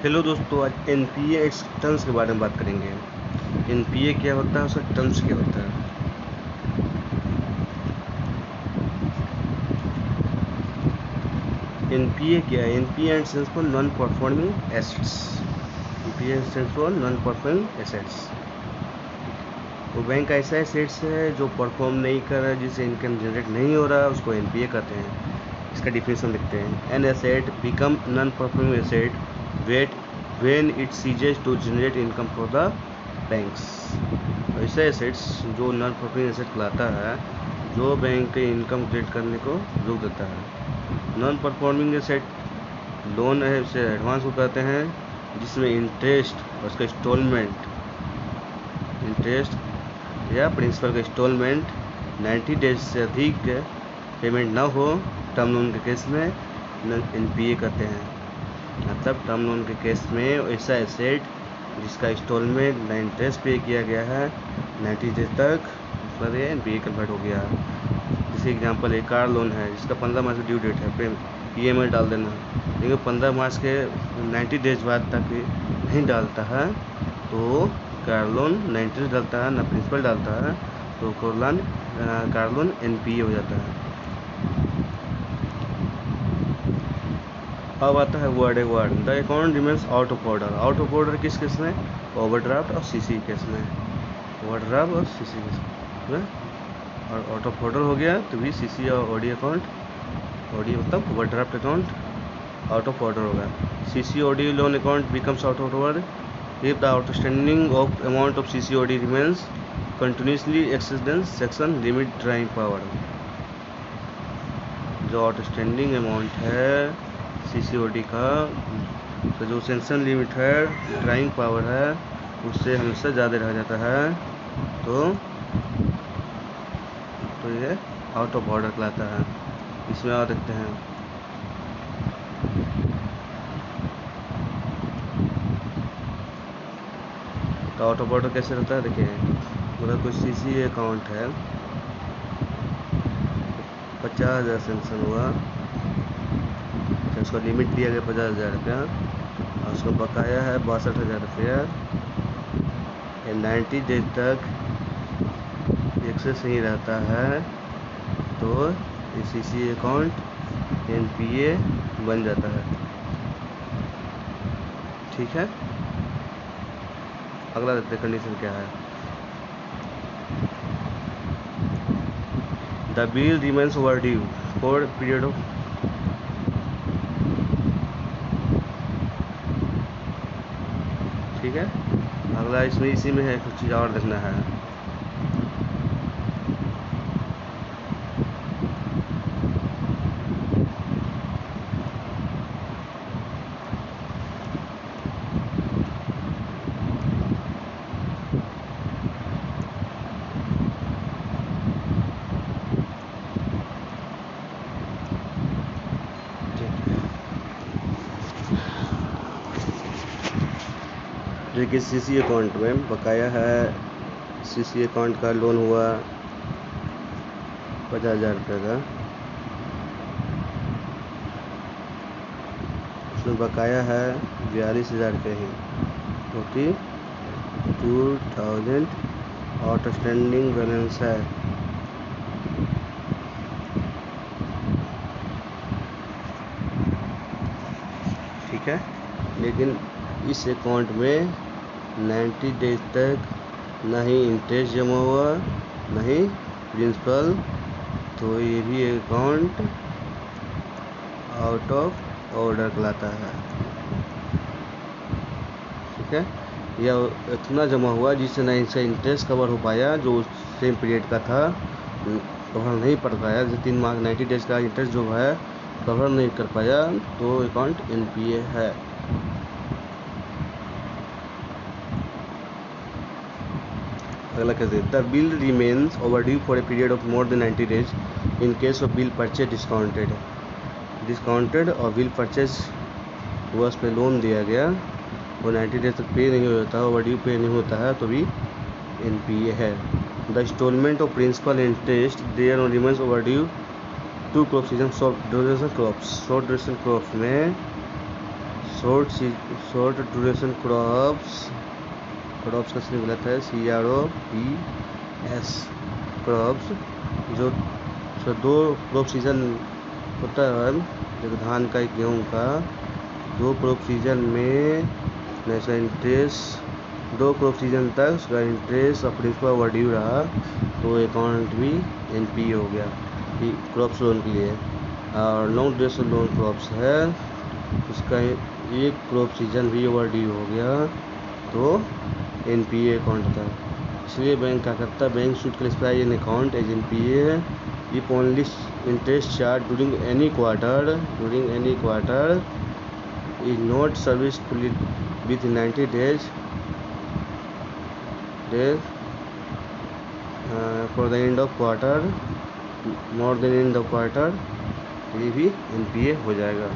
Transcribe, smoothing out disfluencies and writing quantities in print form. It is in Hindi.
हेलो दोस्तों, आज एनपीए इट्स टर्म्स के बारे में बात करेंगे। एनपीए क्या होता है, उसका टर्म्स क्या होता है। एनपीए क्या है? NPA stands for non performing assets. NPA stands for non performing assets. वो बैंक का ऐसा एसेट्स है जो परफॉर्म नहीं कर रहा है, जिससे इनकम जनरेट नहीं हो रहा, उसको एनपीए कहते हैं। इसका डिफिनेशन लिखते हैं। An asset become non performing asset wait when it ceases to generate income for the banks. ऐसे एसेट्स जो नॉन परफॉर्मिंग एसेट कहलाता है, जो बैंक के इनकम जनरेट करने को रोक देता है। नॉन परफॉर्मिंग एसेट लोन है, उसे एडवांस को कहते हैं, जिसमें इंटरेस्ट और उसका इंस्टॉलमेंट, इंटरेस्ट या प्रिंसिपल का इंस्टॉलमेंट 90 डेज से अधिक पेमेंट ना हो। टर्म लोन के केस में एनपीए कहते हैं। मतलब टर्म लोन के केस में ऐसा एसेट जिसका इंस्टॉलमेंट ना इंटरेस्ट पे किया गया है 90 डेज तक, मतलब ये एनपीए कन्वर्ट हो गया। जैसे एग्जांपल, एक कार लोन है जिसका 15 मार्च का ड्यू डेट है, ईएमआई डाल देना, लेकिन 15 मार्च के 90 डेज बाद तक नहीं डालता है तो कार लोन ना इंटरेस्ट डालता है ना प्रिंसिपल डालता है, तो कार लोन एनपीए हो जाता है। अब आता है वर्ड एक word, the account remains out of order. Out of order किस केस में? ओवरड्राफ्ट और सीसी केस में। ओवरड्राफ्ट और सीसी केस में, और आउट ऑफ ऑर्डर हो गया तो भी सीसी और ओडी अकाउंट, ओडी मतलब overdraft account out of order होगा। CC OD loan account becomes out of order if the outstanding of amount of CCOD remains continuously exceeds section limit drawing power। जो आउटस्टैंडिंग अमाउंट है CCOD का, तो जो सेंक्शन लिमिट है, ड्राइंग पावर है, उससे हमेशा ज़्यादा रह जाता है तो ये आउट ऑफ ऑर्डर कहलाता है। इसमें और देखते हैं, तो आउट ऑफ ऑर्डर कैसे रहता है। देखिए, मतलब कोई सीसी अकाउंट है, 50,000 सेंक्शन हुआ, तो उसका लिमिट दिया गया 50,000 रुपया, और उसका बकाया है 62,000 रुपया। 90 डेज तक एक्सेस नहीं रहता है तो सीसी अकाउंट एनपीए बन जाता है। ठीक है, अगला देखते कंडीशन क्या है। The bill remains over due for period of, ठीक है। अगला इसमें इसी में है, कुछ चीज़ और देखना है। देखिए, सीसी अकाउंट में बकाया है, सीसी अकाउंट का लोन हुआ 50,000 रुपये का, उसमें बकाया है 42,000 रुपये ही, क्योंकि 2,000 आउटस्टैंडिंग बैलेंस है। ठीक है, लेकिन इस अकाउंट में 90 डेज तक नहीं इंटरेस्ट जमा हुआ, नहीं प्रिंसिपल, तो ये भी अकाउंट आउट ऑफ ऑर्डर कहलाता है। ठीक है, यह इतना जमा हुआ जिससे ना इसका इंटरेस्ट कवर हो पाया, जो सेम पीरियड का था कवर नहीं पड़ पाया, जैसे 3 माह 90 डेज का इंटरेस्ट जो है कवर नहीं कर पाया, तो अकाउंट एनपीए है। अगला कैसे, the bill remains over due for a period of more than 90 days in case of bill purchase discounted और बिल परचेज हुआ, उस पर लोन दिया गया, वो 90 डेज तक पे नहीं होता, ओवर ड्यू पे नहीं होता है, तो भी एनपीए है। The instalment of principal interest thereon remains overdue two crop season, short duration crops. Short duration crops में शॉर्ट ड्यूरेशन क्रॉप्स का सही गलत है, CROPS क्रॉप्स, जो 2 क्रॉप सीजन होता है, जैसे धान का, गेहूँ का, 2 क्रॉप सीजन में उसका इंटरेस्ट 2 क्रॉप सीजन तक उसका इंटरेस्ट और प्रिंसिपल ओवरड्यू रहा तो अकाउंट भी NPA हो गया क्रॉप्स लोन के लिए। और लॉन्ग ड्यूरेशन लोन क्रॉप्स है, उसका 1 क्रॉप सीजन भी ओवरड्यू हो गया तो NPA अकाउंट था। इसलिए बैंक क्या करता है, bank should classify an account as NPA if only interest charged during any quarter is not serviced fully within 90 days for the end of quarter, more than end of quarter, ये भी NPA हो जाएगा।